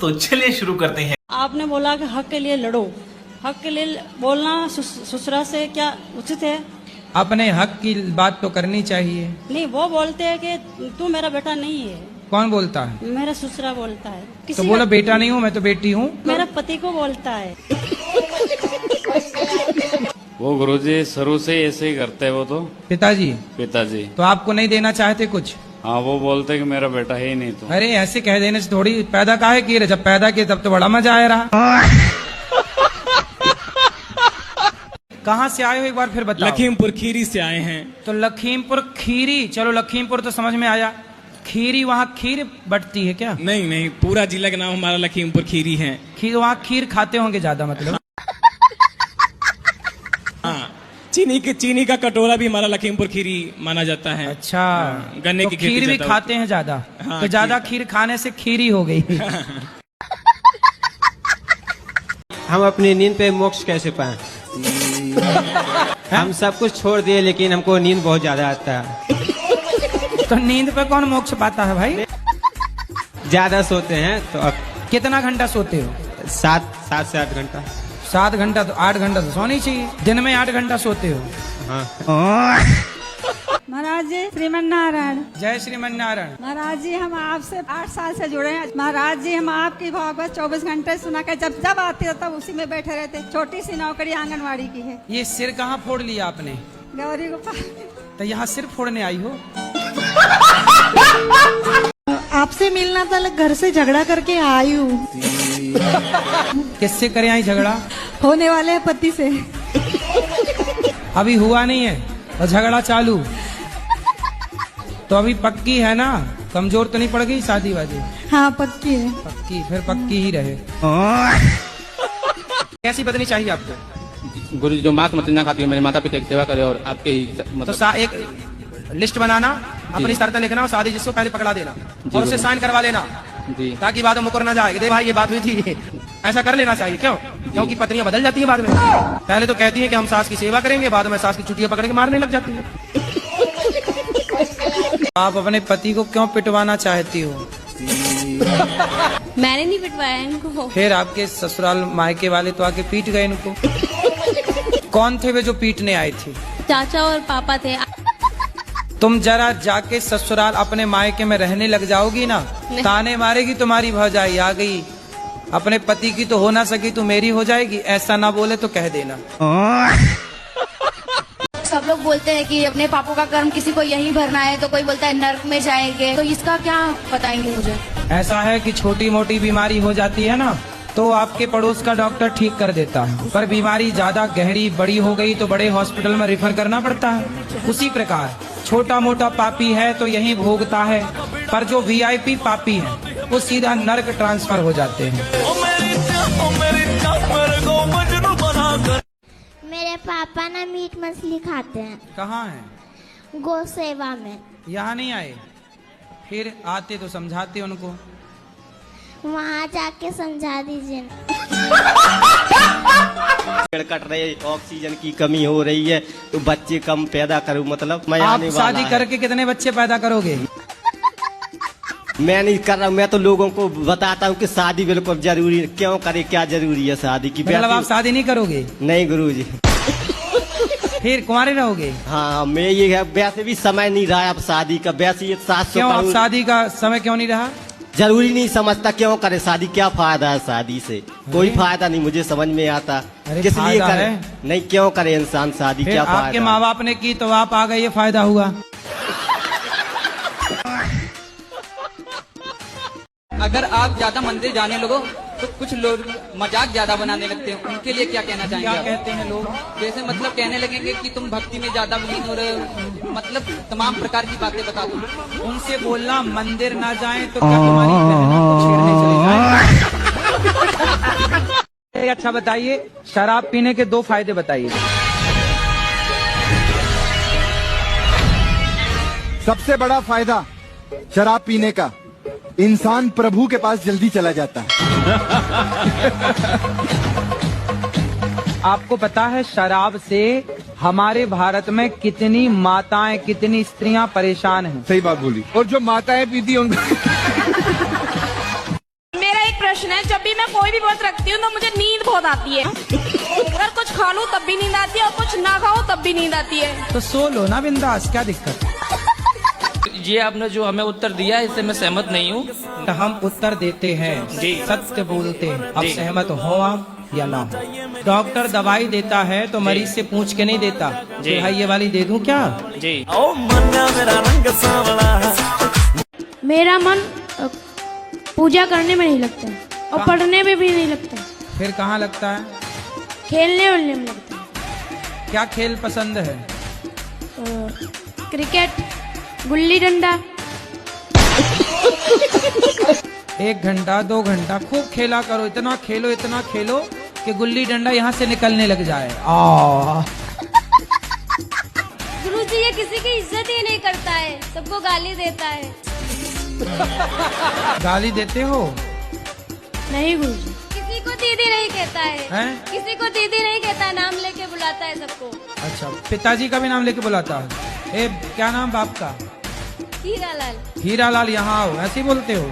तो चलिए शुरू करते हैं। आपने बोला कि हक के लिए लड़ो, हक के लिए बोलना ससुरा से क्या उचित है? अपने हक की बात तो करनी चाहिए। नहीं, वो बोलते हैं कि तू मेरा बेटा नहीं है। कौन बोलता है? मेरा ससुरा बोलता है। तो बोला बेटा नहीं हूँ, मैं तो बेटी हूँ। मेरा पति को बोलता है। वो गुरुजी शुरू से ऐसे ही करते हैं। वो तो पिताजी तो आपको नहीं देना चाहते कुछ? हाँ, वो बोलते कि मेरा बेटा है ही नहीं। तो अरे ऐसे कह देने से थोड़ी, पैदा काहे किए? जब पैदा किए तब तो बड़ा मजा आया रहा। कहाँ से आए हो एक बार फिर बताओ। लखीमपुर खीरी से आए हैं। तो लखीमपुर खीरी, चलो लखीमपुर तो समझ में आया। खीरी, वहाँ खीर बटती है क्या? नहीं, पूरा जिला का नाम हमारा लखीमपुर खीरी है। खीर, वहाँ खीर खाते होंगे ज्यादा, मतलब। हाँ, चीनी का कटोरा भी हमारा लखीमपुर खीरी माना जाता है। अच्छा, गन्ने तो की खेती खीर भी खाते हैं ज्यादा। हाँ, तो ज्यादा खीर खाने से खीरी हो गई। हम अपनी नींद पे मोक्ष कैसे पाएं? हम सब कुछ छोड़ दिए लेकिन हमको नींद बहुत ज्यादा आता है। तो नींद पे कौन मोक्ष पाता है भाई? ज्यादा सोते हैं तो अब कितना घंटा सोते हो? 7 से 8 घंटा। 7 घंटा? तो 8 घंटा तो सोनी चाहिए। दिन में 8 घंटा सोते हो? हाँ। महाराज जी श्रीमन नारायण। जय श्रीमन नारायण। महाराज जी हम आपसे 8 साल से जुड़े हैं। महाराज जी हम आपकी भागवत 24 घंटे सुना कर जब आते हो तब उसी में बैठे रहते। छोटी सी नौकरी आंगनवाड़ी की है। ये सिर कहाँ फोड़ लिया आपने? गौरी गोपाल। तो यहाँ सिर फोड़ने आई हो? आपसे मिलना था, घर से झगड़ा करके आई हूँ। किससे करे आई झगड़ा? होने वाले हैं पति से। अभी हुआ नहीं है और झगड़ा चालू? तो अभी पक्की है ना? कमजोर तो नहीं पड़ गई शादी वादी? हाँ पक्की है। पक्की, फिर पक्की ही रहे। कैसी पत्नी चाहिए आपको? गुरु जी जो मांस मछली ना खाती है, मेरे माता पिता की सेवा करे और आपके ही मतलब। तो एक लिस्ट बनाना, अपनी शर्तें लिखना और शादी जिसको पहले पकड़ा देना और उसे साइन करवा लेना जी, ताकि बाद में मुकर ना जाए। दे भाई ये बात हुई थी। ऐसा कर लेना चाहिए। क्यों? क्योंकि पत्नियां बदल जाती हैं बाद में। पहले तो कहती हैं कि हम सास की सेवा करेंगे, बाद में सास की चुटियां पकड़ के मारने लग जाती है। आप अपने पति को क्यों पिटवाना चाहती हो? मैंने नहीं पिटवाया इनको। फिर आपके ससुराल मायके वाले तो आके पीट गए इनको। कौन थे वे जो पीटने आए थे? चाचा और पापा थे। तुम जरा जाके ससुराल अपने मायके में रहने लग जाओगी ना, ताने मारेगी तुम्हारी भौजाई आ गई, अपने पति की तो हो ना सकी तो मेरी हो जाएगी। ऐसा ना बोले तो कह देना। सब लोग बोलते हैं कि अपने पापों का कर्म किसी को यहीं भरना है, तो कोई बोलता है नर्क में जाएंगे। तो इसका क्या बताएंगे मुझे? ऐसा है कि छोटी मोटी बीमारी हो जाती है ना तो आपके पड़ोस का डॉक्टर ठीक कर देता है, पर बीमारी ज्यादा गहरी बड़ी हो गई तो बड़े हॉस्पिटल में रेफर करना पड़ता है। उसी प्रकार छोटा मोटा पापी है तो यहीं भोगता है, पर जो वीआईपी पापी है वो सीधा नर्क ट्रांसफर हो जाते हैं। मेरे पापा ना मीट मछली खाते हैं। कहाँ है? गौ सेवा में। यहाँ नहीं आए? फिर आते तो समझाते उनको। वहाँ जाके समझा दीजिए। पेड़ कट रहे, ऑक्सीजन की कमी हो रही है तो बच्चे कम पैदा करूँ, मतलब मैं आप शादी करके कितने बच्चे पैदा करोगे? मैं नहीं कर रहा हूँ, मैं तो लोगों को बताता हूँ कि शादी बिल्कुल जरूरी। क्यों करे, क्या जरूरी है शादी की? मतलब आप शादी नहीं करोगे? नहीं गुरुजी। फिर कुंवारे रहोगे? हाँ, मैं ये है, वैसे भी समय नहीं रहा अब शादी का। वैसे ये 700 क्यों आप शादी का समय क्यों नहीं रहा? जरूरी नहीं समझता। क्यों करे शादी? क्या फायदा है शादी से? कोई फायदा नहीं, मुझे समझ में आता। किस लिए करे? नहीं, क्यों करे इंसान शादी? क्या फायदा? आपके माँ बाप ने की तो आप आ गए, ये फायदा हुआ। अगर आप ज्यादा मंदिर जाने लगो तो कुछ लोग मजाक ज्यादा बनाने लगते हैं, उनके लिए क्या कहना चाहेंगे? क्या कहते हैं लोग? जैसे मतलब कहने लगेंगे कि तुम भक्ति में ज्यादा विलीन हो रहे हो, मतलब तमाम प्रकार की बातें बता दो। उनसे बोलना मंदिर ना जाएं तो क्या तुम्हारी बहनों को छेड़ने चले जाएं? अच्छा बताइए, शराब पीने के 2 फायदे बताइए। सबसे बड़ा फायदा शराब पीने का, इंसान प्रभु के पास जल्दी चला जाता है। आपको पता है शराब से हमारे भारत में कितनी माताएं, कितनी स्त्रियां परेशान हैं? सही बात बोली। और जो माताएं पीती उनको मेरा एक प्रश्न है, भी बहुत रखती हूँ तो मुझे नींद बहुत आती है। अगर कुछ खा लूँ तब भी नींद आती है और कुछ ना खाऊं तब भी नींद आती है। तो सो लो ना बिंदास, क्या दिक्कत है? ये आपने जो हमें उत्तर दिया है इससे मैं सहमत नहीं हूँ। तो हम उत्तर देते हैं जी। सत्य बोलते हैं। अब जी। सहमत हो आप या ना हो? डॉक्टर दवाई देता है तो मरीज से पूछ के नहीं देता जी। कि भाई ये वाली दे दूं क्या? जी। मेरा मन पूजा करने में नहीं लगता है और पढ़ने में भी नहीं लगता है, फिर कहाँ लगता है? खेलने वेलने में लगता है। क्या खेल पसंद है? क्रिकेट, गुल्ली डंडा। 1 घंटा 2 घंटा खूब खेला करो, इतना खेलो कि गुल्ली डंडा यहाँ से निकलने लग जाए। गुरुजी ये किसी की इज्जत ही नहीं करता है, सबको गाली देता है। गाली देते हो? नहीं गुरुजी, किसी को दीदी नहीं कहता है, हैं? किसी को दीदी नहीं कहता, नाम लेके बुलाता है सबको। अच्छा, पिताजी का भी नाम लेके बुलाता है। क्या नाम बाप का? हीरालाल। हीरालाल, यहाँ आओ, ऐसे ही बोलते हो?